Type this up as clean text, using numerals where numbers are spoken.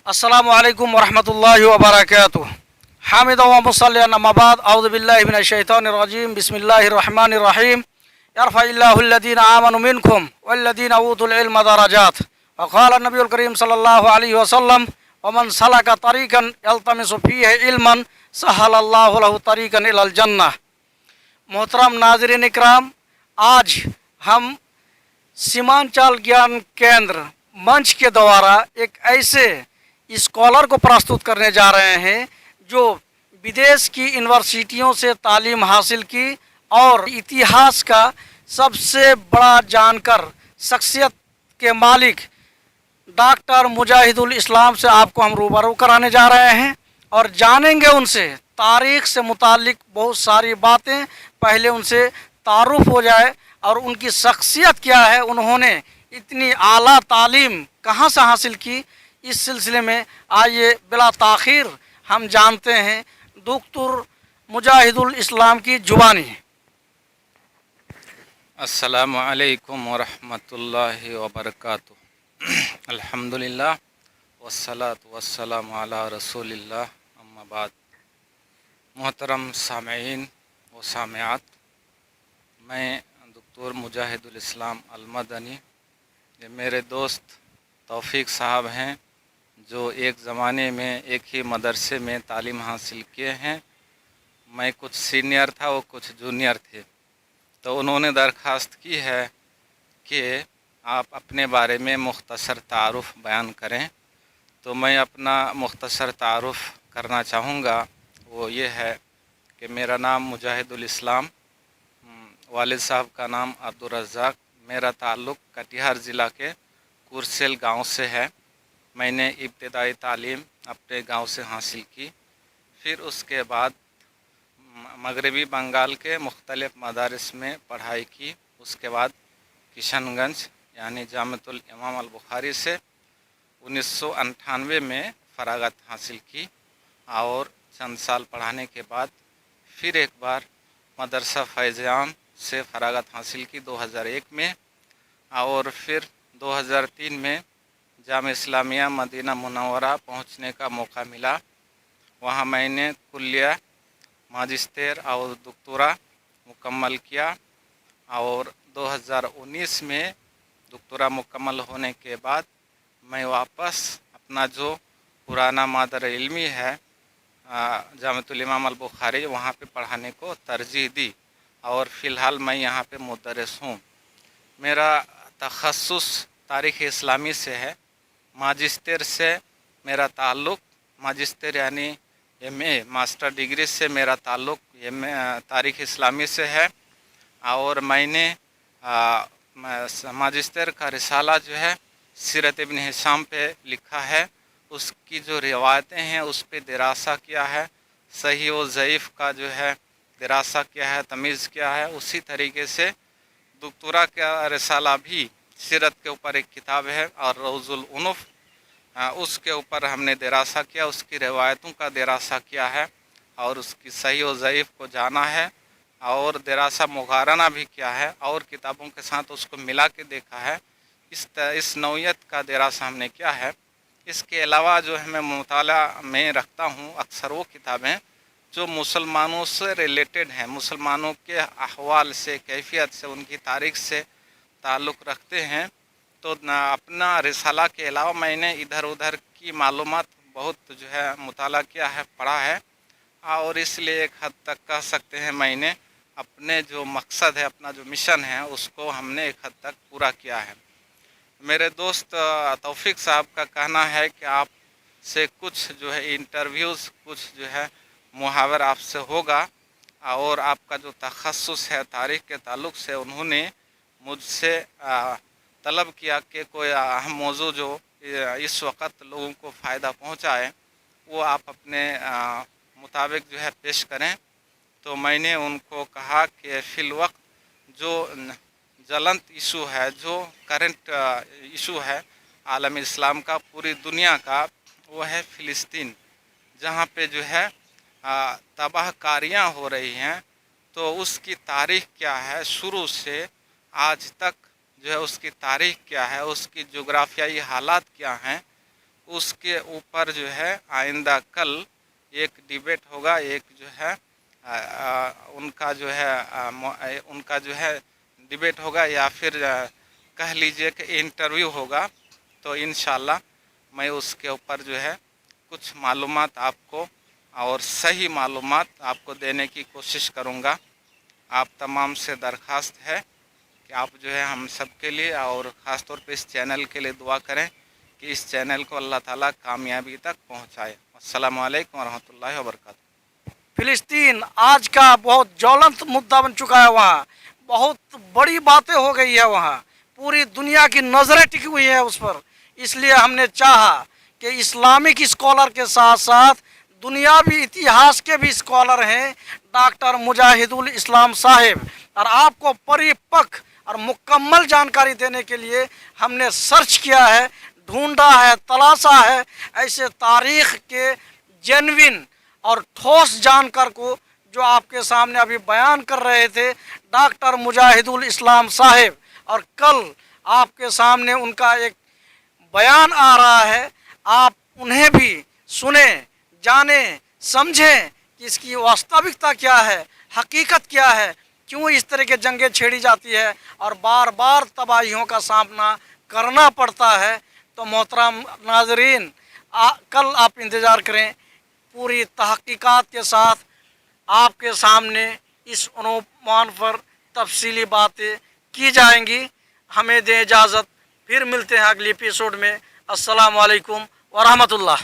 अस्सलामु अलैकुम वरहमतुल्लाहि वबरकातुह। हामिद व मुसल्ली अम्मा बाद औज़ु बिल्लाहि मिनश शैतानिर रजीम बिस्मिल्लाहिर रहमानिर रहीम। यरफ़इल्लाहु अल्लज़ीना आमनु मिनकुम वल्लज़ीना ऊतुल इल्म दरजात व क़ाला नबियुल करीम सल्लल्लाहु अलैहि वसल्लम व मन सलका तरीक़न यल्तमिसु फ़ीहि इल्मन सहलल्लाहु लहु तरीक़न इलल जन्नह। मोहतरम नाज़रीन इकराम, आज हम सीमांचल ज्ञान केंद्र मंच के द्वारा एक ऐसे स्कॉलर को प्रस्तुत करने जा रहे हैं जो विदेश की यूनिवर्सिटियों से तालीम हासिल की और इतिहास का सबसे बड़ा जानकर शख्सियत के मालिक डॉक्टर मुजाहिदुल इस्लाम से आपको हम रूबरू कराने जा रहे हैं और जानेंगे उनसे तारीख़ से मुतालिक बहुत सारी बातें। पहले उनसे तारुफ हो जाए और उनकी शख्सियत क्या है, उन्होंने इतनी आला तालीम कहाँ से हासिल की, इस सिलसिले में आइए बिला ताख़ीर हम जानते हैं डॉक्टर मुजाहिदुल इस्लाम की ज़ुबानी। अस्सलामु अलैकुम वरहमतुल्लाहि वबरकातुह। अल्हम्दुलिल्लाह वस्सलातु वस्सलामु अला रसूलिल्लाह, अम्मा बाद। मोहतरम सामईन व सामियात, मैं डॉक्टर मुजाहिदुल इस्लाम अलमदनी, ये मेरे दोस्त तौफीक साहब हैं जो एक ज़माने में एक ही मदरसे में तालीम हासिल किए हैं। मैं कुछ सीनियर था, वो कुछ जूनियर थे, तो उन्होंने दरख्वास्त की है कि आप अपने बारे में मुख्तसर तारुफ बयान करें। तो मैं अपना मुख्तसर तारुफ करना चाहूँगा। वो ये है कि मेरा नाम मुजाहिदुल इस्लाम, वालिद साहब का नाम अब्दुल रज़्ज़ाक, मेरा ताल्लुक़ कटिहार ज़िला के कुरसेल गांव से है। मैंने इब्तिदाई तालीम अपने गांव से हासिल की, फिर उसके बाद मगरबी बंगाल के मुख्तलिफ़ मदारिस में पढ़ाई की। उसके बाद किशनगंज यानी जामिअतुल इमाम अल बुखारी से 1998 में फ़रागत हासिल की और चंद साल पढ़ाने के बाद फिर एक बार मदरसा फैज़ान से फ़रागत हासिल की 2001 में, और फिर 2003 में जामिया इस्लामिया मदीना मुनव्वरा पहुंचने का मौका मिला। वहां मैंने कुल्लिया माजिस्टर और डॉक्टरा मुकम्मल किया और 2019 में डॉक्टरा मुकम्मल होने के बाद मैं वापस अपना जो पुराना मादर इल्मी है जामिअतुल इमाम अल बुखारी, वहाँ पे पढ़ाने को तरजीह दी और फ़िलहाल मैं यहाँ पे मुदर्रिस हूँ। मेरा तख़स्सुस तारीख़ इस्लामी से है। माजिस्टर से मेरा ताल्लुक़, माजिस्टर यानी एमए मास्टर डिग्री से मेरा ताल्लुक़ तारीख़ इस्लामी से है। और मैंने माजिस्टर का रिसाला जो है सीरत इब्न हिशाम पे लिखा है, उसकी जो रिवायतें हैं उस पे दिरासा किया है। सही व ज़ईफ़ का जो है दिरासा किया है, तमीज़ किया है। उसी तरीके से डॉक्टरा का रिसाला भी सीरत के ऊपर एक किताब है और रौज़ुल उनूफ़, उसके ऊपर हमने दिरासा किया, उसकी रिवायतों का दिरासा किया है और उसकी सही व ज़ईफ़ को जाना है और दिरासा मुक़ारना भी किया है और किताबों के साथ उसको मिला के देखा है। इस नौइयत का दिरासा हमने किया है। इसके अलावा जो है मैं मुताला में रखता हूँ अक्सर वो किताबें जो मुसलमानों से रिलेटेड हैं, मुसलमानों के अहवाल से, कैफियत से, उनकी तारीख़ से ताल्लुक़ रखते हैं। तो अपना रिसाला के अलावा मैंने इधर उधर की मालूमात बहुत जो है मुताला किया है, पढ़ा है, और इसलिए एक हद तक कह सकते हैं मैंने अपने जो मकसद है, अपना जो मिशन है, उसको हमने एक हद तक पूरा किया है। मेरे दोस्त तौफीक साहब का कहना है कि आप से कुछ जो है इंटरव्यूज़, कुछ जो है मुहावर आपसे होगा और आपका जो तख़स्सुस है तारीख़ के ताल्लुक़ से, उन्होंने मुझसे तलब किया कि कोई अहम मौजू जो इस वक्त लोगों को फ़ायदा पहुँचाए वो आप अपने मुताबिक जो है पेश करें। तो मैंने उनको कहा कि फ़िल वक्त जो जलंत इशू है, जो करंट इशू है आलम इस्लाम का, पूरी दुनिया का, वो है फ़िलिस्तीन, जहाँ पे जो है तबाहकारियाँ हो रही हैं। तो उसकी तारीख़ क्या है, शुरू से आज तक जो है उसकी तारीख़ क्या है, उसकी जोग्राफियाई हालात क्या हैं, उसके ऊपर जो है आइंदा कल एक डिबेट होगा, एक जो है उनका जो है उनका जो है डिबेट होगा, या फिर कह लीजिए कि इंटरव्यू होगा। तो इंशाल्लाह मैं उसके ऊपर जो है कुछ मालूमात आपको और सही मालूमात आपको देने की कोशिश करूँगा। आप तमाम से दरख्वास्त है कि आप जो है हम सब के लिए और ख़ास तौर पे इस चैनल के लिए दुआ करें कि इस चैनल को अल्लाह ताला कामयाबी तक पहुँचाए। अस्सलामु अलैकुम वरहमतुल्लाहि वबरकातुहू। फिलिस्तीन आज का बहुत ज्वलंत मुद्दा बन चुका है। वहाँ बहुत बड़ी बातें हो गई है, वहाँ पूरी दुनिया की नज़रें टिकी हुई है उस पर। इसलिए हमने चाहा कि इस्लामिक स्कॉलर के साथ साथ दुनियावी इतिहास के भी स्कॉलर हैं डॉक्टर मुजाहिदुल इस्लाम साहिब, और आपको परिपक्व और मुकम्मल जानकारी देने के लिए हमने सर्च किया है, ढूंढा है, तलाशा है ऐसे तारीख़ के जेन्युइन और ठोस जानकार को जो आपके सामने अभी बयान कर रहे थे डॉक्टर मुजाहिदुल इस्लाम साहिब। और कल आपके सामने उनका एक बयान आ रहा है, आप उन्हें भी सुने, जाने, समझें कि इसकी वास्तविकता क्या है, हकीकत क्या है, क्यों इस तरह के जंगें छेड़ी जाती है और बार बार तबाहियों का सामना करना पड़ता है। तो मोहतरम नाजरीन, कल आप इंतज़ार करें, पूरी तहकीकात के साथ आपके सामने इस उन्वान पर तफसीली बातें की जाएंगी। हमें दें इजाज़त, फिर मिलते हैं अगली एपिसोड में। अस्सलामु अलैकुम वरहमतुल्लाह।